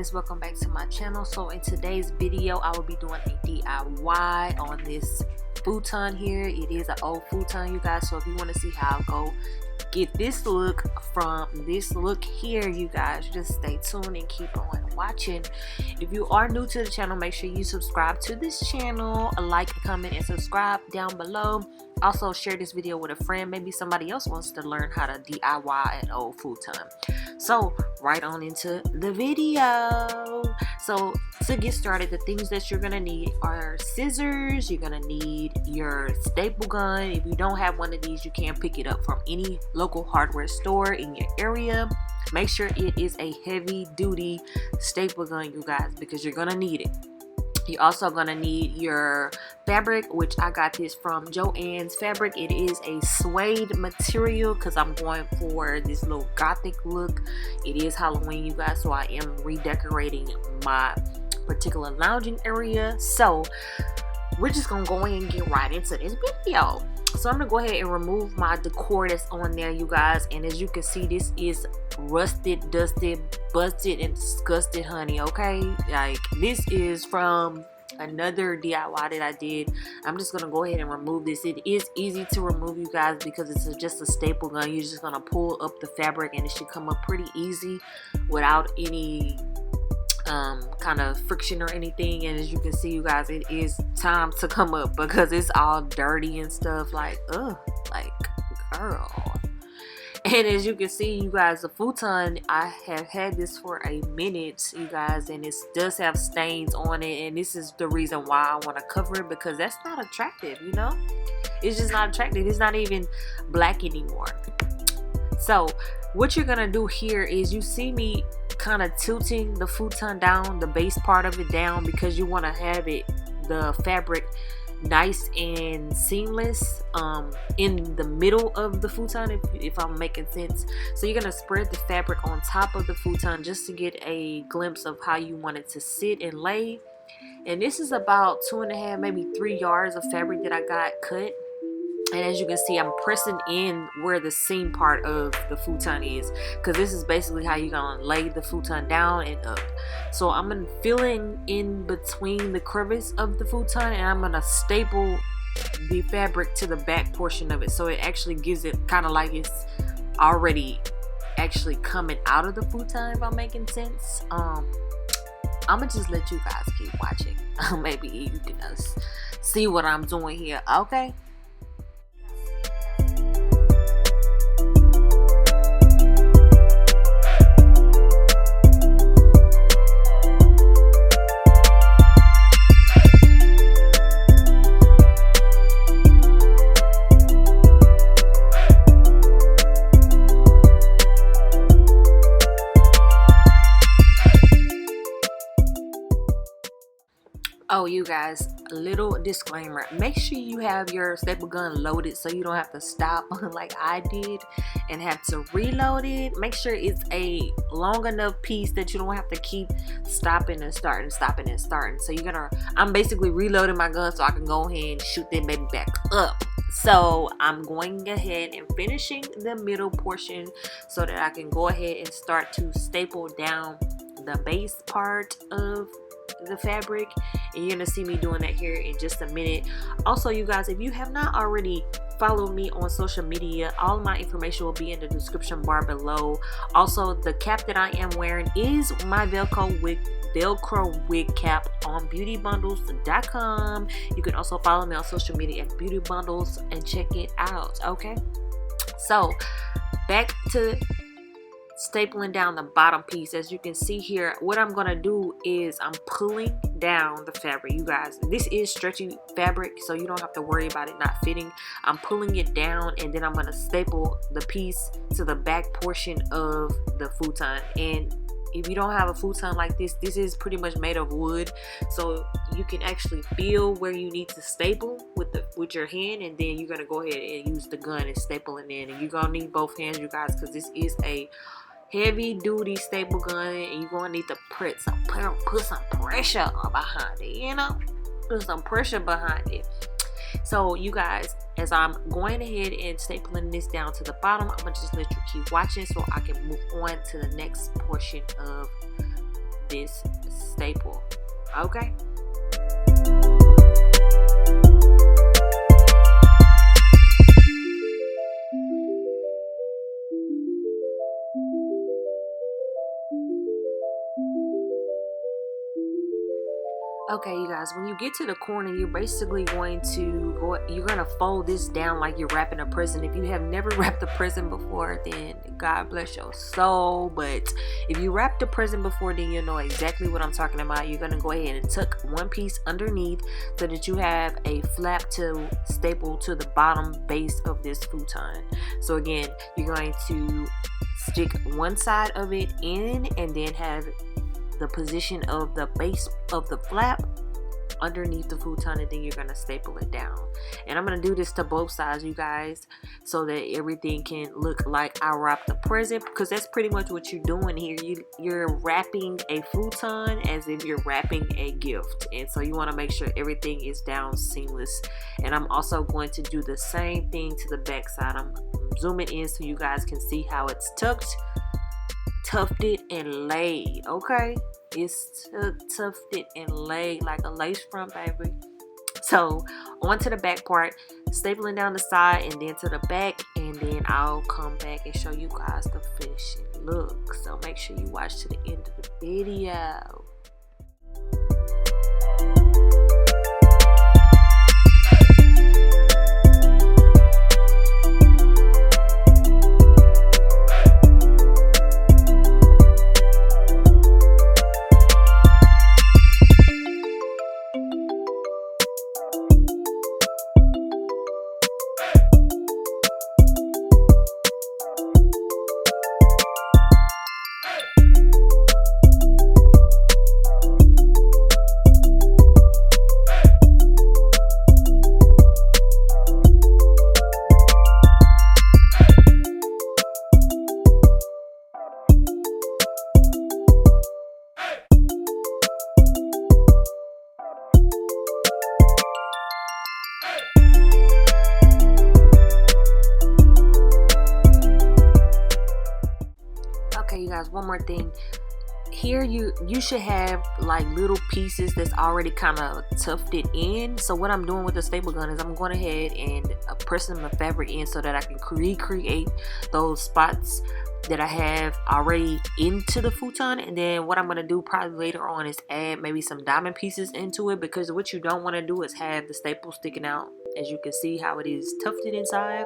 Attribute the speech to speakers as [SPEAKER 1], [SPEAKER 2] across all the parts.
[SPEAKER 1] guys, welcome back to my channel. So in today's video I will be doing a DIY on this futon here. It is an old futon, you guys, so if you want to see how I go get this look from this look here, you guys just stay tuned and keep on watching. If you are new to the channel, make sure you subscribe to this channel, like, comment, and subscribe down below. Also share this video with a friend, maybe somebody else wants to learn how to DIY an old futon. So right on into the video. So to get started, the things that you're gonna need are scissors. You're gonna need your staple gun. If you don't have one of these, you can pick it up from any local hardware store in your area. Make sure it is a heavy duty staple gun, you guys, because you're gonna need it. You're also gonna need your fabric, which I got this from Joann's Fabric. It is a suede material because I'm going for this little gothic look. It is Halloween, you guys, so I am redecorating my particular lounging area. So we're just gonna go ahead and get right into this video. So I'm gonna go ahead and remove my decor that's on there, you guys, and as you can see, this is rusted, dusted, busted, and disgusted, honey. Okay, like this is from another DIY that I did. I'm just gonna go ahead and remove this. It is easy to remove, you guys, because it's just a staple gun. You're just gonna pull up the fabric and it should come up pretty easy without any kind of friction or anything. And as you can see, you guys, it is time to come up because it's all dirty and stuff. Like, ugh, like, girl. And as you can see, you guys, the futon, I have had this for a minute, you guys, and it does have stains on it, and this is the reason why I want to cover it, because that's not attractive, you know. It's just not attractive. It's not even black anymore. So what you're gonna do here is, you see me kind of tilting the futon down, the base part of it down, because you want to have it, the fabric, nice and seamless in the middle of the futon, if I'm making sense. So you're gonna spread the fabric on top of the futon just to get a glimpse of how you want it to sit and lay. And this is about 2.5, maybe 3 yards of fabric that I got cut. And as you can see, I'm pressing in where the seam part of the futon is, because this is basically how you're gonna lay the futon down and up. So I'm gonna fill in between the crevice of the futon, and I'm gonna staple the fabric to the back portion of it, so it actually gives it kind of like it's already actually coming out of the futon, if I'm making sense. I'm gonna just let you guys keep watching. Maybe you can see what I'm doing here. Okay. Oh, you guys, a little disclaimer, make sure you have your staple gun loaded so you don't have to stop like I did and have to reload it. Make sure it's a long enough piece that you don't have to keep stopping and starting, stopping and starting. So I'm basically reloading my gun so I can go ahead and shoot that baby back up. So I'm going ahead and finishing the middle portion so that I can go ahead and start to staple down the base part of the fabric, and you're gonna see me doing that here in just a minute. Also, you guys, if you have not already followed me on social media, all of my information will be in the description bar below. Also, the cap that I am wearing is my Velcro wig cap on beautebundlez.com. You can also follow me on social media at Beauty Bundles and check it out. Okay, so back to stapling down the bottom piece. As you can see here, what I'm gonna do is I'm pulling down the fabric, you guys. This is stretchy fabric, so you don't have to worry about it not fitting. I'm pulling it down, and then I'm gonna staple the piece to the back portion of the futon. And if you don't have a futon like this, this is pretty much made of wood, so you can actually feel where you need to staple with your hand, and then you're gonna go ahead and use the gun and staple it in. And you're gonna need both hands, you guys, because this is a heavy duty staple gun, and you're gonna need to put some pressure behind it, you know, put some pressure behind it. So you guys, as I'm going ahead and stapling this down to the bottom, I'm gonna just let you keep watching so I can move on to the next portion of this staple. Okay. Okay, you guys, when you get to the corner, you're basically going to fold this down like you're wrapping a present. If you have never wrapped a present before, then God bless your soul. But if you wrapped a present before, then you know exactly what I'm talking about. You're going to go ahead and tuck one piece underneath so that you have a flap to staple to the bottom base of this futon. So again, you're going to stick one side of it in and then have the position of the base of the flap underneath the futon, and then you're going to staple it down. And I'm going to do this to both sides, you guys, so that everything can look like I wrapped the present, because that's pretty much what you're doing here. You're wrapping a futon as if you're wrapping a gift, and so you want to make sure everything is down seamless. And I'm also going to do the same thing to the back side. I'm zooming in so you guys can see how it's tucked, tufted, and laid. Okay, it's tufted and laid like a lace front, baby. So onto the back part, stapling down the side and then to the back, and then I'll come back and show you guys the finishing look. So make sure you watch to the end of the video. Okay, you guys, one more thing. Here you should have like little pieces that's already kind of tufted in. So what I'm doing with the staple gun is I'm going ahead and pressing the fabric in so that I can recreate those spots that I have already into the futon. And then what I'm going to do probably later on is add maybe some diamond pieces into it, because what you don't want to do is have the staple sticking out. As you can see how it is tufted inside,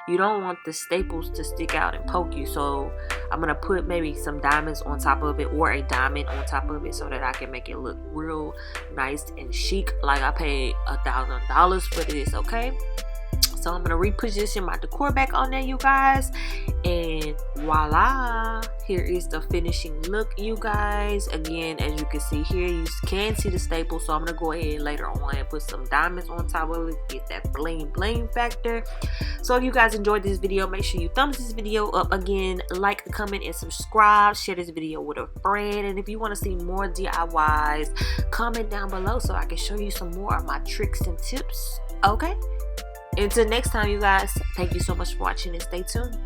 [SPEAKER 1] you don't want the staples to stick out and poke you. So I'm gonna put maybe some diamonds on top of it, or a diamond on top of it, so that I can make it look real nice and chic, like I paid $1,000 for this. Okay, so I'm gonna reposition my decor back on there, you guys, and voila, here is the finishing look, you guys. Again, as you can see here, you can see the staple, so I'm gonna go ahead later on and put some diamonds on top of it, get that bling bling factor. So if you guys enjoyed this video, make sure you thumbs this video up. Again, like, comment, and subscribe. Share this video with a friend, and if you want to see more DIYs, comment down below so I can show you some more of my tricks and tips. Okay, until next time, you guys, thank you so much for watching and stay tuned.